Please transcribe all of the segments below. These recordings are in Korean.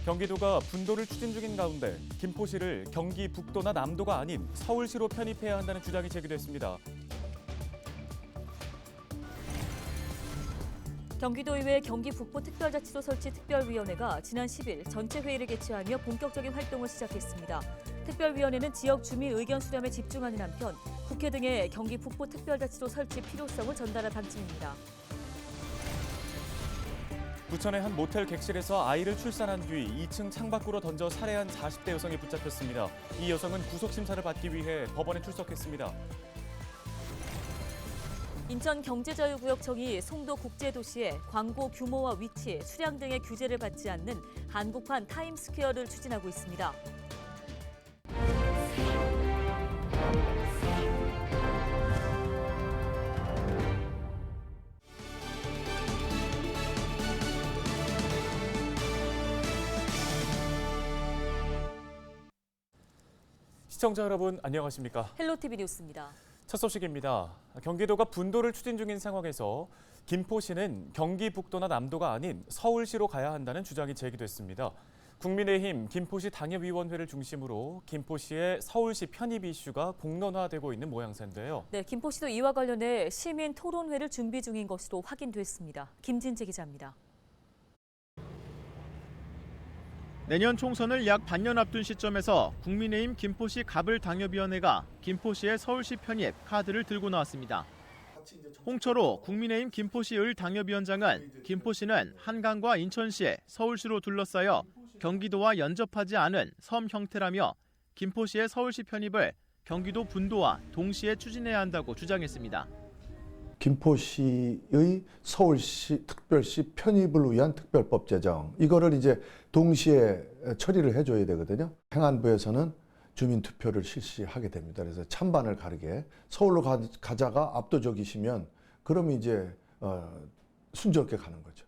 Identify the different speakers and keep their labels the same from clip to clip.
Speaker 1: 경기도가 분도를 추진 중인 가운데 김포시를 경기 북도나 남도가 아닌 서울시로 편입해야 한다는 주장이 제기됐습니다.
Speaker 2: 경기도의회 경기북부특별자치도 설치 특별위원회가 지난 10일 전체 회의를 개최하며 본격적인 활동을 시작했습니다. 특별위원회는 지역 주민 의견 수렴에 집중하는 한편 국회 등에 경기북부특별자치도 설치 필요성을 전달할 방침입니다.
Speaker 1: 부천의 한 모텔 객실에서 아이를 출산한 뒤 2층 창밖으로 던져 살해한 40대 여성이 붙잡혔습니다. 이 여성은 구속심사를 받기 위해 법원에 출석했습니다.
Speaker 2: 인천경제자유구역청이 송도국제도시에 광고 규모와 위치, 수량 등의 규제를 받지 않는 한국판 타임스퀘어를 추진하고 있습니다.
Speaker 1: 시청자 여러분 안녕하십니까?
Speaker 2: 헬로티비 뉴스입니다.
Speaker 1: 첫 소식입니다. 경기도가 분도를 추진 중인 상황에서 김포시는 경기 북도나 남도가 아닌 서울시로 가야 한다는 주장이 제기됐습니다. 국민의힘 김포시 당협위원회를 중심으로 김포시의 서울시 편입 이슈가 공론화되고 있는 모양새인데요.
Speaker 2: 네, 김포시도 이와 관련해 시민 토론회를 준비 중인 것으로 확인됐습니다. 김진재 기자입니다.
Speaker 3: 내년 총선을 약 반년 앞둔 시점에서 국민의힘 김포시 갑을 당협위원회가 김포시의 서울시 편입 카드를 들고 나왔습니다. 홍철호 국민의힘 김포시 을 당협위원장은 김포시는 한강과 인천시에 서울시로 둘러싸여 경기도와 연접하지 않은 섬 형태라며 김포시의 서울시 편입을 경기도 분도와 동시에 추진해야 한다고 주장했습니다.
Speaker 4: 김포시의 서울시 특별시 편입을 위한 특별법 제정, 이거를 이제 동시에 처리를 해줘야 되거든요. 행안부에서는 주민투표를 실시하게 됩니다. 그래서 찬반을 가르게 서울로 가자가 압도적이시면 그러면 이제 순조롭게 가는 거죠.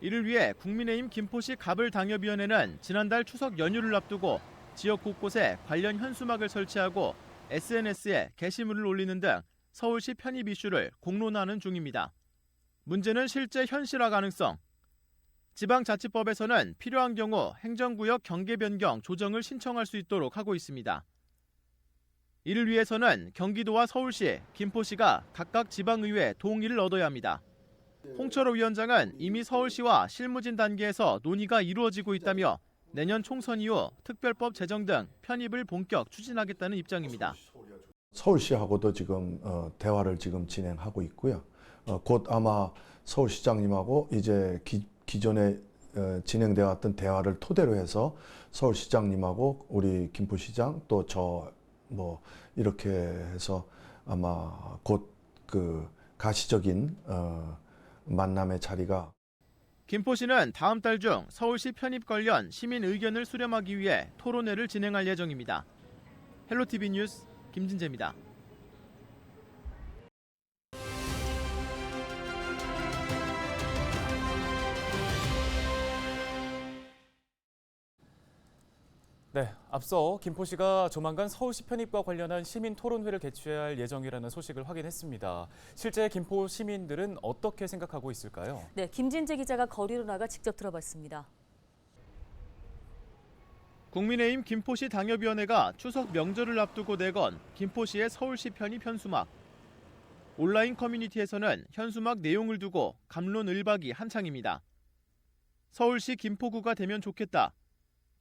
Speaker 3: 이를 위해 국민의힘 김포시 갑을 당협위원회는 지난달 추석 연휴를 앞두고 지역 곳곳에 관련 현수막을 설치하고 SNS에 게시물을 올리는 등 서울시 편입 이슈를 공론화하는 중입니다. 문제는 실제 현실화 가능성. 지방자치법에서는 필요한 경우 행정구역 경계 변경 조정을 신청할 수 있도록 하고 있습니다. 이를 위해서는 경기도와 서울시, 김포시가 각각 지방의회 동의를 얻어야 합니다. 홍철호 위원장은 이미 서울시와 실무진 단계에서 논의가 이루어지고 있다며 내년 총선 이후 특별법 제정 등 편입을 본격 추진하겠다는 입장입니다.
Speaker 4: 서울시하고도 지금 대화를 지금 진행하고 있고요. 곧 아마 서울시장님하고 이제 기존에 진행되어 왔던 대화를 토대로 해서 서울시장님하고 우리 김포시장 또 저 뭐 이렇게 해서 아마 곧 그 가시적인 만남의 자리가.
Speaker 3: 김포시는 다음 달 중 서울시 편입 관련 시민 의견을 수렴하기 위해 토론회를 진행할 예정입니다. 헬로티비 뉴스 김진재입니다.
Speaker 1: 네, 앞서 김포시가 조만간 서울시 편입과 관련한 시민 토론회를 개최할 예정이라는 소식을 확인했습니다. 실제 김포 시민들은 어떻게 생각하고 있을까요?
Speaker 2: 네, 김진재 기자가 거리로 나가 직접 들어봤습니다.
Speaker 3: 국민의힘 김포시 당협위원회가 추석 명절을 앞두고 내건 김포시의 서울시 편입 현수막. 온라인 커뮤니티에서는 현수막 내용을 두고 갑론을박이 한창입니다. 서울시 김포구가 되면 좋겠다.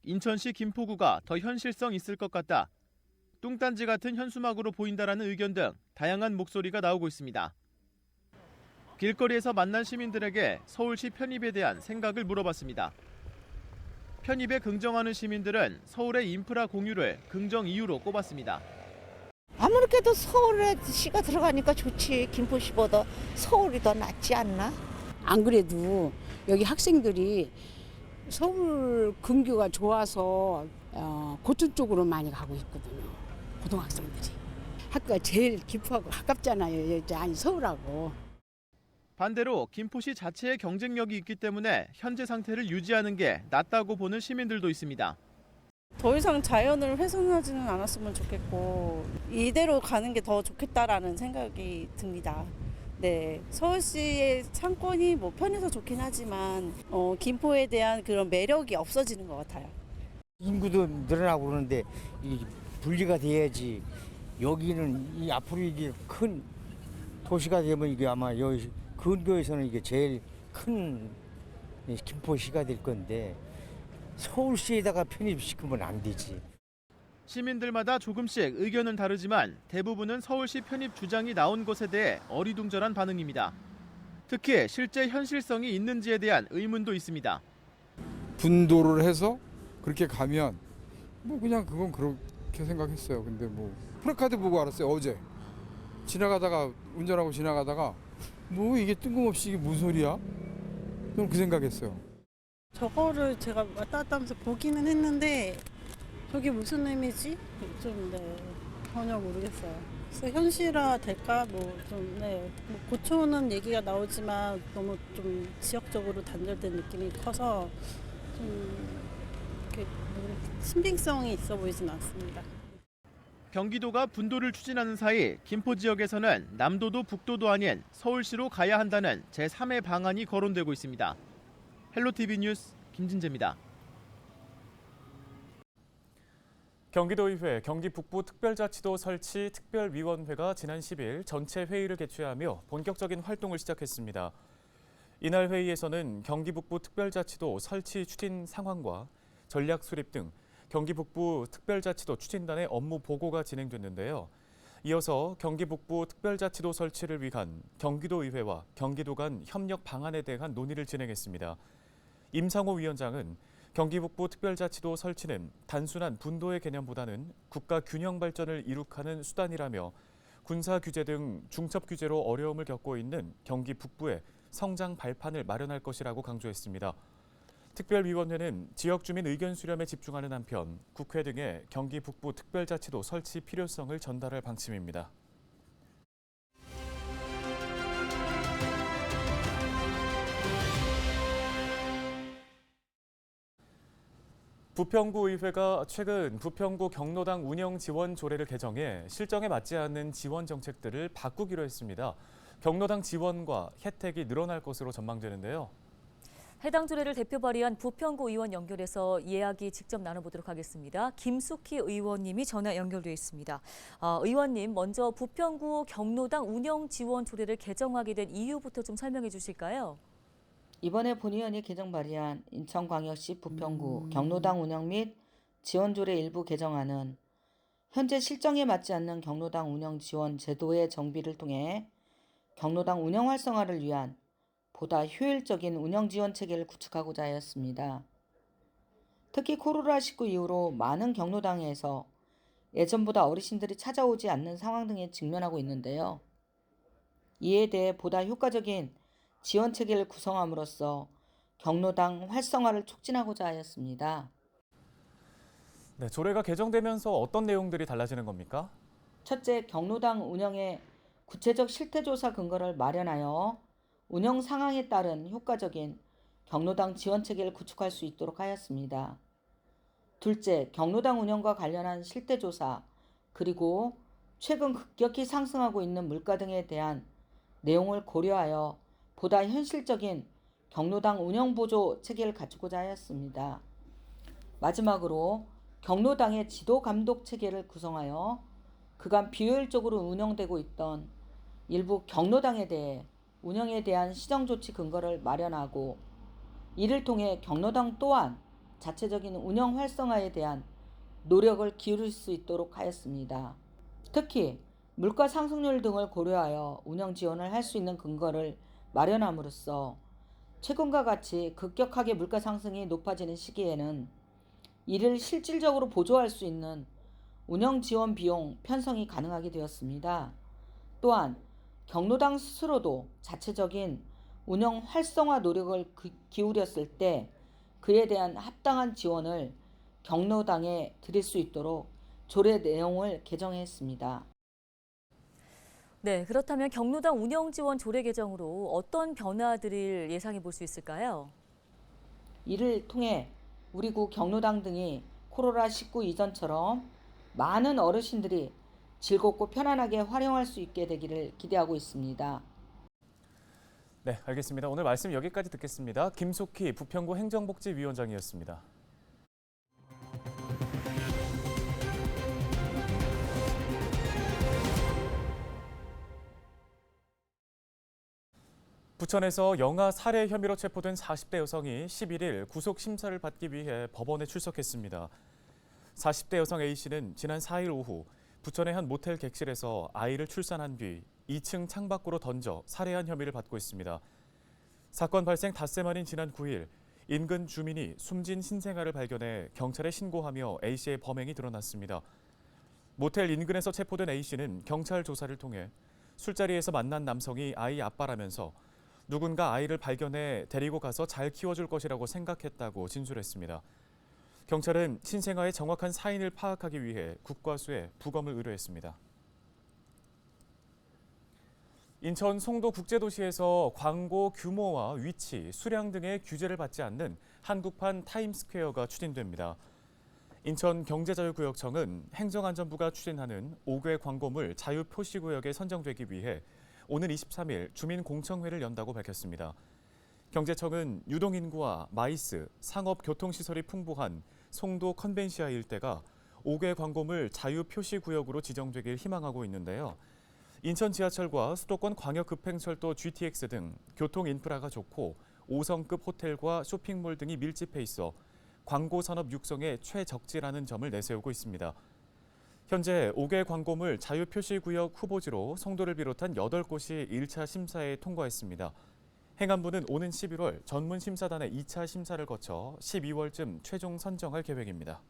Speaker 3: 인천시 김포구가 더 현실성 있을 것 같다. 뚱딴지 같은 현수막으로 보인다라는 의견 등 다양한 목소리가 나오고 있습니다. 길거리에서 만난 시민들에게 서울시 편입에 대한 생각을 물어봤습니다. 편입에 긍정하는 시민들은 서울의 인프라 공유를 긍정 이유로 꼽았습니다.
Speaker 5: 아무렇게도 서울에 시가 들어가니까 좋지. 김포시보다 서울이 더 낫지 않나?
Speaker 6: 안 그래도 여기 학생들이 서울 근교가 좋아서 고촌 쪽으로 많이 가고 있거든요. 고등학생들이. 학교가 제일 김포하고 가깝잖아요. 아니 서울하고.
Speaker 3: 반대로 김포시 자체의 경쟁력이 있기 때문에 현재 상태를 유지하는 게 낫다고 보는 시민들도 있습니다.
Speaker 7: 더 이상 자연을 훼손하지는 않았으면 좋겠고 이대로 가는 게 더 좋겠다라는 생각이 듭니다. 네, 서울시의 상권이 뭐 편해서 좋긴 하지만 김포에 대한 그런 매력이 없어지는 것 같아요.
Speaker 8: 인구도 늘어나고 그러는데 이 분리가 돼야지. 여기는 이 앞으로 이게 큰 도시가 되면 이게 아마 여기 근교에서는 이게 제일 큰 김포시가 될 건데 서울시에다가 편입시키면 안 되지.
Speaker 3: 시민들마다 조금씩 의견은 다르지만 대부분은 서울시 편입 주장이 나온 것에 대해 어리둥절한 반응입니다. 특히 실제 현실성이 있는지에 대한 의문도 있습니다.
Speaker 9: 분도를 해서 그렇게 가면 뭐 그냥 그건 그렇게 생각했어요. 근데 뭐 프레카드 보고 알았어요. 어제 운전하고 지나가다가 뭐 이게 뜬금없이 이게 무슨 소리야? 저는 그 생각했어요.
Speaker 7: 저거를 제가 왔다 갔다 하면서 보기는 했는데 저게 무슨 의미지? 전혀 모르겠어요. 그래서 현실화 될까? 뭐 고쳐오는 얘기가 나오지만 너무 좀 지역적으로 단절된 느낌이 커서 좀 이렇게 신빙성이 있어 보이진 않습니다.
Speaker 3: 경기도가 분도를 추진하는 사이 김포 지역에서는 남도도 북도도 아닌 서울시로 가야 한다는 제3의 방안이 거론되고 있습니다. 헬로티비 뉴스 김진재입니다.
Speaker 1: 경기도의회 경기북부특별자치도 설치 특별위원회가 지난 10일 전체 회의를 개최하며 본격적인 활동을 시작했습니다. 이날 회의에서는 경기북부특별자치도 설치 추진 상황과 전략 수립 등 경기북부특별자치도 추진단의 업무 보고가 진행됐는데요. 이어서 경기북부특별자치도 설치를 위한 경기도의회와 경기도 간 협력 방안에 대한 논의를 진행했습니다. 임상호 위원장은 경기북부특별자치도 설치는 단순한 분도의 개념보다는 국가 균형 발전을 이룩하는 수단이라며 군사 규제 등 중첩 규제로 어려움을 겪고 있는 경기 북부에 성장 발판을 마련할 것이라고 강조했습니다. 특별위원회는 지역 주민 의견 수렴에 집중하는 한편 국회 등에 경기 북부 특별자치도 설치 필요성을 전달할 방침입니다. 부평구의회가 최근 부평구 경로당 운영 지원 조례를 개정해 실정에 맞지 않는 지원 정책들을 바꾸기로 했습니다. 경로당 지원과 혜택이 늘어날 것으로 전망되는데요.
Speaker 2: 해당 조례를 대표 발의한 부평구 의원 연결해서 이야기 직접 나눠보도록 하겠습니다. 김숙희 의원님이 전화 연결돼 있습니다. 의원님, 먼저 부평구 경로당 운영 지원 조례를 개정하게 된 이유부터 좀 설명해 주실까요?
Speaker 10: 이번에 본의원이 개정 발의한 인천광역시 부평구 경로당 운영 및 지원 조례 일부 개정안은 현재 실정에 맞지 않는 경로당 운영 지원 제도의 정비를 통해 경로당 운영 활성화를 위한 보다 효율적인 운영 지원 체계를 구축하고자 하였습니다. 특히 코로나19 이후로 많은 경로당에서 예전보다 어르신들이 찾아오지 않는 상황 등에 직면하고 있는데요. 이에 대해 보다 효과적인 지원 체계를 구성함으로써 경로당 활성화를 촉진하고자 하였습니다.
Speaker 1: 네, 조례가 개정되면서 어떤 내용들이 달라지는 겁니까?
Speaker 10: 첫째, 경로당 운영의 구체적 실태조사 근거를 마련하여 운영 상황에 따른 효과적인 경로당 지원 체계를 구축할 수 있도록 하였습니다. 둘째, 경로당 운영과 관련한 실태조사, 그리고 최근 급격히 상승하고 있는 물가 등에 대한 내용을 고려하여 보다 현실적인 경로당 운영 보조 체계를 갖추고자 하였습니다. 마지막으로 경로당의 지도 감독 체계를 구성하여 그간 비효율적으로 운영되고 있던 일부 경로당에 대해 운영에 대한 시정조치 근거를 마련하고 이를 통해 경로당 또한 자체적인 운영 활성화에 대한 노력을 기울일 수 있도록 하였습니다. 특히 물가 상승률 등을 고려하여 운영 지원을 할 수 있는 근거를 마련함으로써 최근과 같이 급격하게 물가 상승이 높아지는 시기에는 이를 실질적으로 보조할 수 있는 운영 지원 비용 편성이 가능하게 되었습니다. 또한 경로당 스스로도 자체적인 운영 활성화 노력을 기울였을 때 그에 대한 합당한 지원을 경로당에 드릴 수 있도록 조례 내용을 개정했습니다.
Speaker 2: 네, 그렇다면 경로당 운영 지원 조례 개정으로 어떤 변화들을 예상해 볼 수 있을까요?
Speaker 10: 이를 통해 우리 구 경로당 등이 코로나19 이전처럼 많은 어르신들이 즐겁고 편안하게 활용할 수 있게 되기를 기대하고 있습니다.
Speaker 1: 네, 알겠습니다. 오늘 말씀 여기까지 듣겠습니다. 김숙희 부평구 행정복지위원장이었습니다. 부천에서 영아 살해 혐의로 체포된 40대 여성이 11일 구속 심사를 받기 위해 법원에 출석했습니다. 40대 여성 A씨는 지난 4일 오후 부천의 한 모텔 객실에서 아이를 출산한 뒤 2층 창밖으로 던져 살해한 혐의를 받고 있습니다. 사건 발생 닷새 만인 지난 9일 인근 주민이 숨진 신생아를 발견해 경찰에 신고하며 A씨의 범행이 드러났습니다. 모텔 인근에서 체포된 A씨는 경찰 조사를 통해 술자리에서 만난 남성이 아이 아빠라면서 누군가 아이를 발견해 데리고 가서 잘 키워줄 것이라고 생각했다고 진술했습니다. 경찰은 신생아의 정확한 사인을 파악하기 위해 국과수에 부검을 의뢰했습니다. 인천 송도국제도시에서 광고 규모와 위치, 수량 등의 규제를 받지 않는 한국판 타임스퀘어가 추진됩니다. 인천경제자유구역청은 행정안전부가 추진하는 5개 광고물 자유표시구역에 선정되기 위해 오는 23일 주민공청회를 연다고 밝혔습니다. 경제청은 유동인구와 마이스, 상업 교통시설이 풍부한 송도 컨벤시아 일대가 5개 광고물 자유표시구역으로 지정되길 희망하고 있는데요. 인천 지하철과 수도권 광역급행철도 GTX 등 교통 인프라가 좋고 5성급 호텔과 쇼핑몰 등이 밀집해 있어 광고 산업 육성에 최적지라는 점을 내세우고 있습니다. 현재 5개 광고물 자유표시구역 후보지로 송도를 비롯한 8곳이 1차 심사에 통과했습니다. 행안부는 오는 11월 전문심사단의 2차 심사를 거쳐 12월쯤 최종 선정할 계획입니다.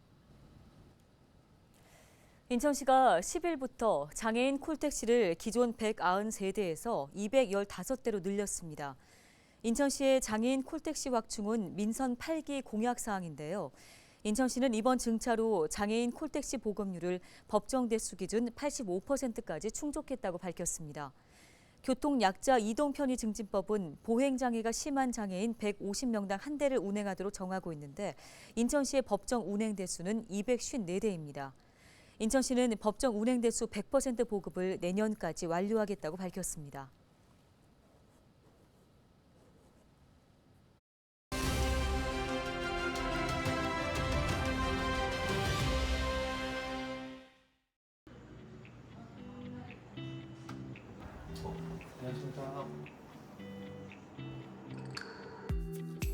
Speaker 2: 인천시가 10일부터 장애인 콜택시를 기존 193대에서 215대로 늘렸습니다. 인천시의 장애인 콜택시 확충은 민선 8기 공약 사항인데요. 인천시는 이번 증차로 장애인 콜택시 보급률을 법정 대수 기준 85%까지 충족했다고 밝혔습니다. 교통약자 이동편의증진법은 보행장애가 심한 장애인 150명당 한 대를 운행하도록 정하고 있는데 인천시의 법정 운행 대수는 254대입니다. 인천시는 법정 운행 대수 100% 보급을 내년까지 완료하겠다고 밝혔습니다.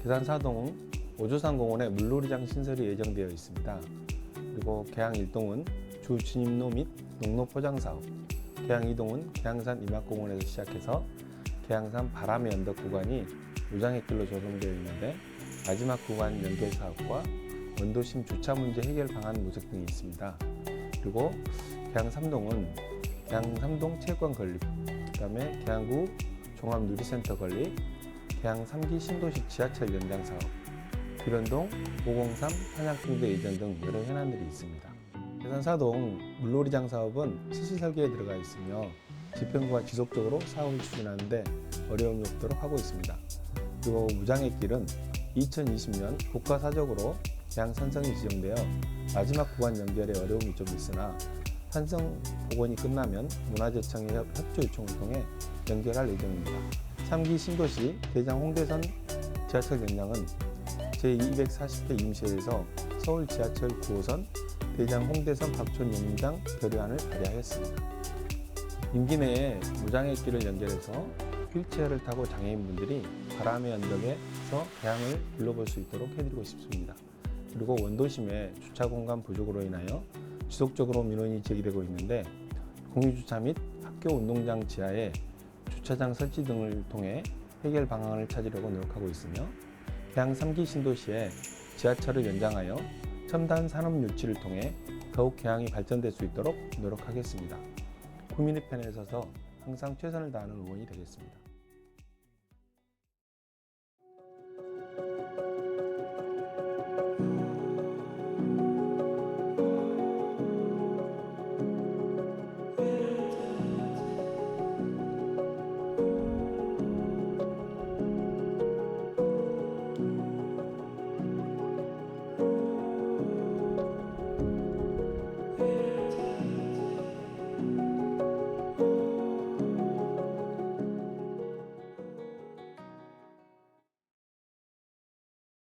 Speaker 11: 계산사동 오조산공원에 물놀이장 신설이 예정되어 있습니다. 그리고 계양 1동은 주진입로 및 농로 포장 사업, 계양 2동은 계양산 임학공원에서 시작해서 계양산 바람의 언덕 구간이 무장애길로 조성되어 있는데 마지막 구간 연계 사업과 원도심 주차 문제 해결 방안 모색 등이 있습니다. 그리고 계양 3동은 계양 3동 체육관 건립, 그다음에 계양구 종합누리센터 건립, 계양 3기 신도시 지하철 연장 사업, 비련동 503 한양풍대 이전 등 여러 현안들이 있습니다. 계산사동 물놀이장 사업은 실시 설계에 들어가 있으며 집행부가 지속적으로 사업을 추진하는데 어려움이 없도록 하고 있습니다. 그리고 무장애길은 2020년 국가사적으로 계양 산성이 지정되어 마지막 구간 연결에 어려움이 좀 있으나 산성 복원이 끝나면 문화재청의 협조 요청을 통해 연결할 예정입니다. 3기 신도시 대장 홍대선 지하철 연장은 제240회 임시회에서 서울 지하철 9호선 대장 홍대선 박촌 용인장 결의안을 발의하였습니다. 임기 내에 무장애길을 연결해서 휠체어를 타고 장애인분들이 바람의 언덕에서 계양을 둘러볼 수 있도록 해드리고 싶습니다. 그리고 원도심의 주차 공간 부족으로 인하여 지속적으로 민원이 제기되고 있는데 공유주차 및 학교 운동장 지하에 주차장 설치 등을 통해 해결 방안을 찾으려고 노력하고 있으며 계양 3기 신도시에 지하철을 연장하여 첨단 산업 유치를 통해 더욱 계양이 발전될 수 있도록 노력하겠습니다. 국민의 편에 서서 항상 최선을 다하는 의원이 되겠습니다.